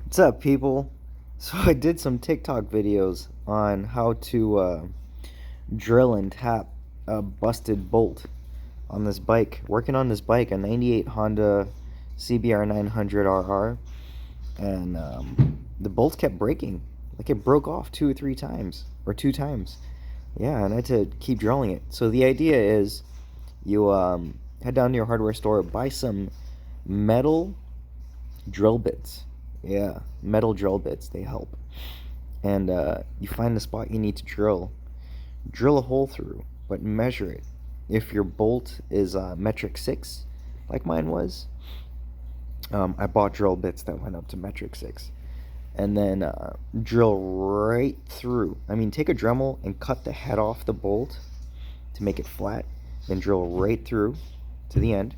What's up, people? So I did some TikTok videos on how to drill and tap a busted bolt on this bike. Working on this bike, a 98 Honda CBR 900rr, and the bolts kept breaking. Like it broke off two or three times, or two times. Yeah, and I had to keep drilling it. So the idea is you head down to your hardware store, buy some metal drill bits. Yeah, metal drill bits, they help. And you find the spot you need to drill a hole through, but measure it. If your bolt is metric 6, like mine was, I bought drill bits that went up to metric 6. And then drill right through. I mean, take a Dremel and cut the head off the bolt to make it flat, then drill right through to the end,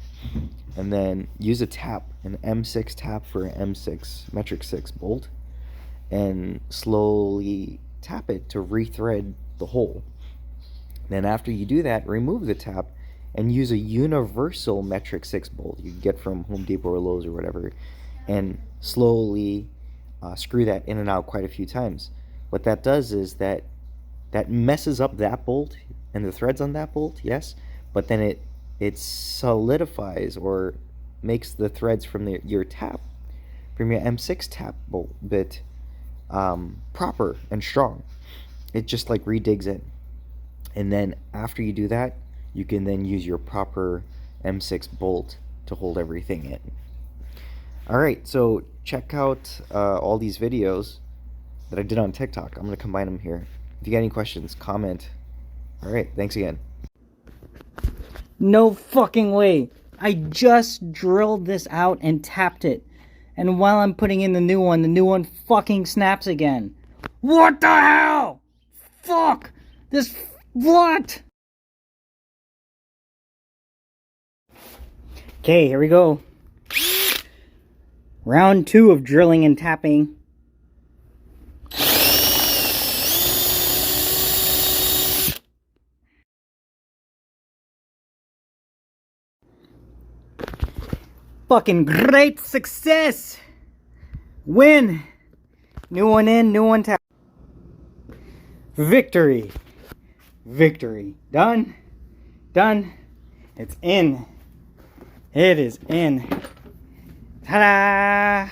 and then use a tapp, an M6 tapp for an M6 metric 6 bolt, and slowly tap it to rethread the hole. Then after you do that, remove the tap and use a universal metric 6 bolt you get from Home Depot or Lowe's or whatever, and slowly screw that in and out quite a few times. What that does is that messes up that bolt and the threads on that bolt, yes, but then it solidifies or makes the threads from your tap, from your M6 tap bolt bit, proper and strong. It just like redigs in. And then after you do that, you can then use your proper M6 bolt to hold everything in. Alright, so check out all these videos that I did on TikTok. I'm going to combine them here. If you got any questions, comment. Alright, thanks again. No fucking way. I just drilled this out and tapped it. And while I'm putting in the new one fucking snaps again. What the hell? Fuck! What? Okay, here we go. Round 2 of drilling and tapping. Fucking great success! Win! New one in, new one tap. Victory! Victory. Done. Done. It's in. It is in. Ta-da!